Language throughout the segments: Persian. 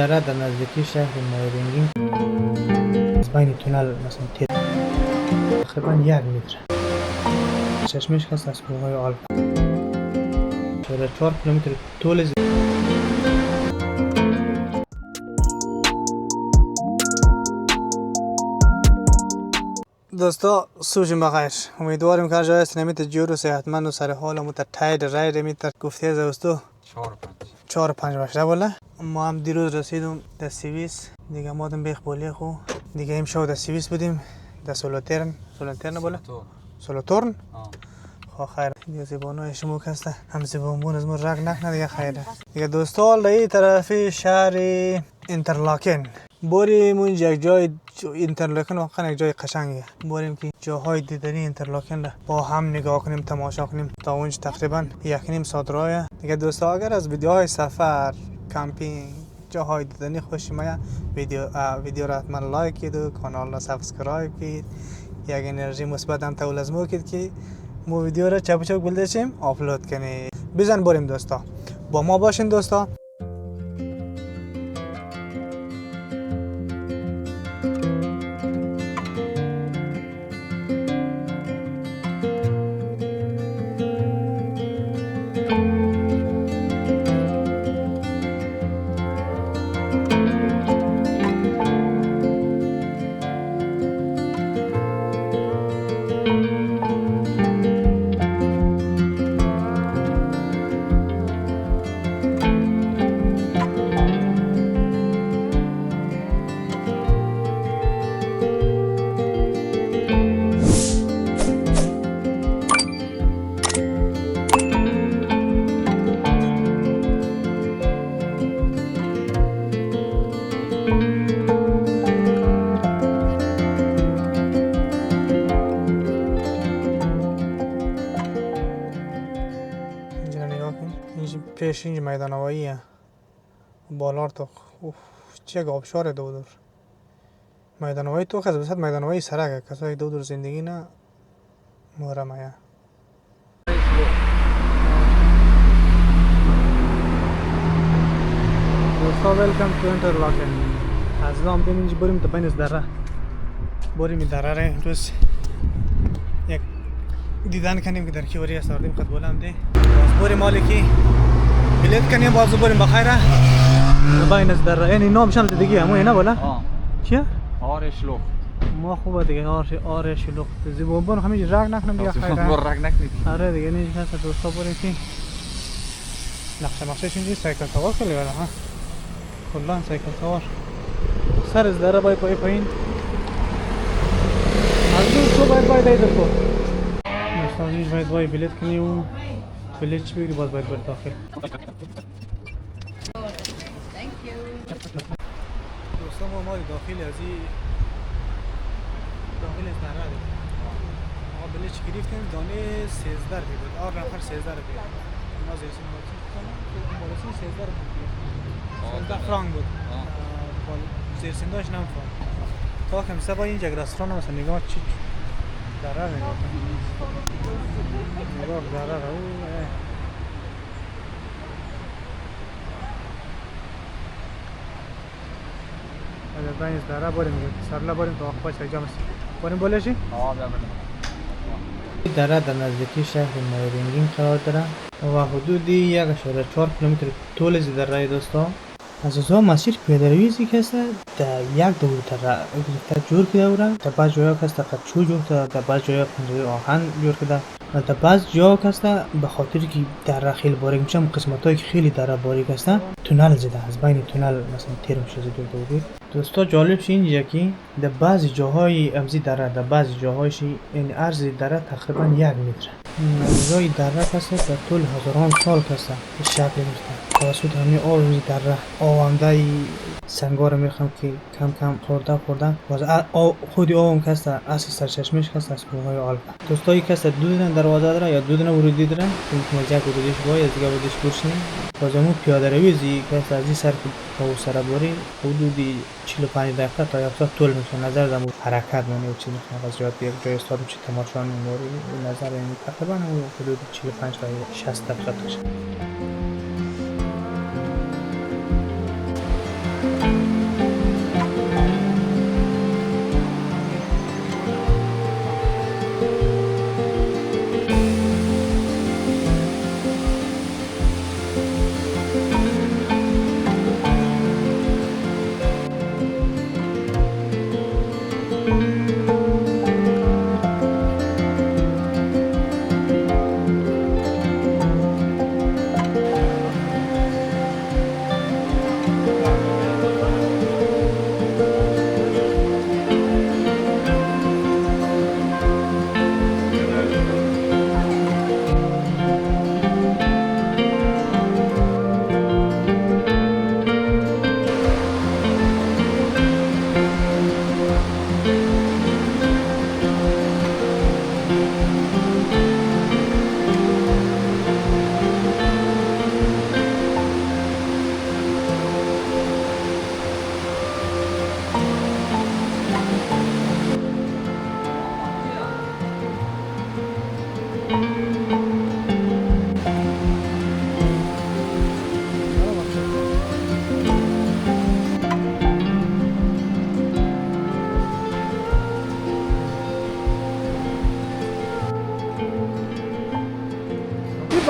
داره در نزدیکی شهر مایرنگین از بین تونل مثلا تقریبا 1 متر چشمش هست از کوههای آلپ 4 کیلومتر طول دوستا سوژ بخیر امیدواریم که جای است نمیت جور و صحتمند و سر حال مت تاید راید میت گفته از دوستو 4-5 باشه بوله ما هم دیروز رسیدیم در سوئیس دیگه مادم بیخ بولی خو دیگه امشب در سوئیس بودیم در سولوترن بوله سولوتورن خو خیر دیگه زبانو شما کسته هم زبان از ما رگ نکنه دیگه خیره دیگه دوستا لی طرفی شهر اینترلاکن بریم اونجا یک جای اینترلاکن واقعا یک جای قشنگه بریم که جاهای دیدنی اینترلاکن با هم نگاه کنیم تماشا کنیم تا اونجا تقریبا 1.5 ساعت راهه دیگه دوستا اگر از ویدیوهای سفر کمپینگ جاهای دیدنی خوش میاد ویدیو را حتما لایک کید و کانال را سابسکرایب کید یک انرژی مثبت هم تول از ما کید که مو ویدیو را چپ چپ بلدشیم آپلود کنیم بزن بریم دوستا با ما باشین دوستا پیش اینج میدان هواییه بالار تو چه آبشار دور میدان هوایی تو خز بسات میدان هوایی سرک کسایی دور زندگی نه مهرمه دوستا ویلکم تو اینترلاکن از لام اینج بریم تا بین دره بریم دره را امروز یک دیدن کنیم که در کیوری است آردیم قد بولم دی باز بریم مالکی بلیت کنیم بازو بریم بخیره بین از دره یعنی نام شان دیگه همون نه بالا چیه آرش لخت ما خوبه دیگه آرش لخت زیبون همین رگ نکنم دیگه خیره رگ نکنید آره دیگه نیست هست دوستا بریم که نقشه اینجا سایکل سوار کلی برای ها کلان سایکل سوار سر از دره باید پایین از دور تو باید ایدر کو مثلا اینجا باید بلیت کنی و بلیت چی بگیری باید برد داخل دوستا ما داخل از دره دیم ما بلیت چی گرفتیم دانه 13 روپیه بود 8 نفر 13 روپیه ما زیرسین بالاسین 13 روپیه 13 فرانک بود زیرسین داشت 9 فرانک تا که مثلا با اینجا رستوران مثلا نگاه چی دره نگاه نگاه دره رو اگر باید دره بریم سرلا بریم تا آخواه چه جامعه بریم بولشی؟ دره در نزدیکی شهر مایرنگین قرار داره و حدودی 1.4 کیلومتر طول دره دوستا از اوزا مسیر پیاده‌روی که است در یک دور تا جور کرده بودن در بعض جاها کسته قچو جور کرده در بعض جاها پنجره آهن جور کرده و در بعض جاها کسته به خاطر که دره خیلی باریک میشه قسمتایی که خیلی دره باریک است تونل زده از بین تونل مثلا تیر میشه زده بود دوستا جالبش اینجا که در بعضی جاهای امزی دره در بعضی جاهایش این عرض دره تقریبا 1 متر نزای دره کسته در طول هزاران سال کسته شکل میشه توسط همین آب دره آونده سنگار میخوام که کم کم خورده باز خودی آوم کسته اصل سرچشمش کسته از کوههای آلپ دوستایی کسته دودن دروازه داره یا دودن ورودی داره که مجاک ورودیش باید از دیگه ورودیش برسیم باز همون پیاده روی کسته از این سر که با سرباری حدودی 45 دقیقه تا 1 ساعت طول میشه نظر دارم حرکت منی و چیزی میخوام از جهت یک جای استاد میشه تماشا میموری نظر یعنی تقریبا حدود 45 تا 60 دقیقه میشه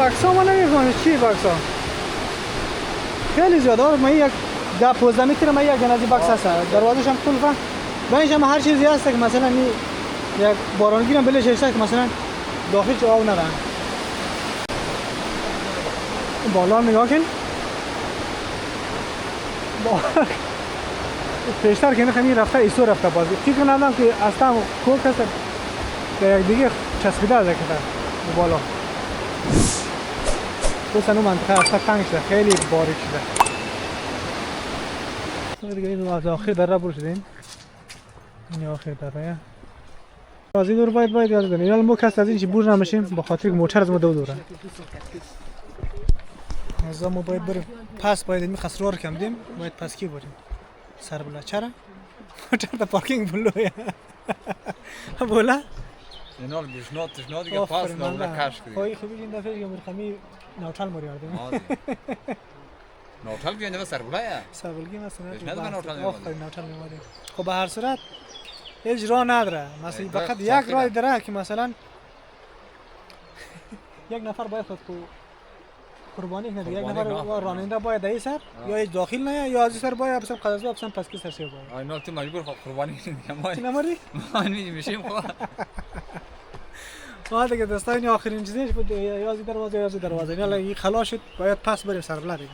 بکس ها ما نمیفهمم چی بکس ها خیلی زیاده. من یک 10-15 متر من یک جنازی بکس هست، دروازش هم قلفه. بینش هم هر چیزی هست که مثلا یک بارانگیر هم بلش هست که مثلا داخل چه آب نرن. بالا نگاه کن، پیشتر که نخمی رفته ایسو رفته بازی فکر ندارم که اصلا کوک هست در یک دیگه چسبیده از اکتا بالا. دوستان اون منطقه اصلا تنگ شده، خیلی باریک شده دیگه. این از آخر دره برو شدیم، این آخر دره از این دور باید یاد داریم. یعنی ما کس از این چی بور نمیشیم با خاطر که موتر از ما دوره. از ما باید بریم پس باید این خسرو رو کم دیم، باید پس کی بریم سر بلا. چرا؟ موتر در پارکینگ بلوه بولا؟ اینا دیشنا دیگه پاس نولا کش کردیم. خواهی خوبی این دفعه که مرخمی نوتال موری آردیم. نوتال بیان دفعه سربلایه؟ سربلگی مثلا نه دفعه نوتال میماریم. خب به هر صورت اجرا نداره، مثلا فقط یک راه داره که مثلا یک نفر باید خود کو قربانی کنه، یک نفر راننده باید ای سر یا هیچ داخل نه یا از سر باید بسم قضا بسم پس کی سر شه باید. اینا تو مجبور قربانی کنیم ما. چی نماری؟ ما میشیم خب. ما دیگه دستای آخرین چیزش بود، یازی دروازه اینا این خلاص شد باید پس بریم سربلا دیگه.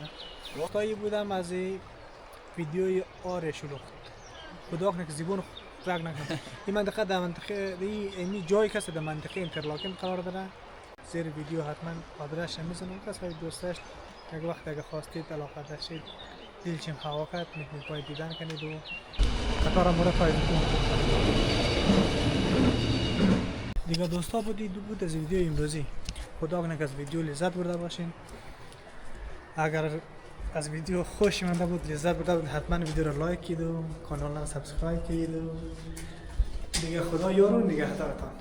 وقتی بودم از ویدیوی آره شلوغ خدا کنه که زیبون رگ نکنه. این منطقه در منطقه این جایی که در منطقه اینترلاکن قرار داره. زیر ویدیو حتما آدرسش میزنم که اگه دوستاش یک وقت اگه خواستید علاقه داشتید دلچین هوا کرد میتونید باید دیدن کنید و قطار مورد فایده کنید. دیگه دوستا بود از ویدیو امروزی. خدا کنه که از ویدیو لذت برده باشین. اگر از ویدیو خوش مانده بود لذت برده بود حتما ویدیو رو لایک کید و کانال رو سابسکرایب کید و دیگه خدا یارو نگهدارتان.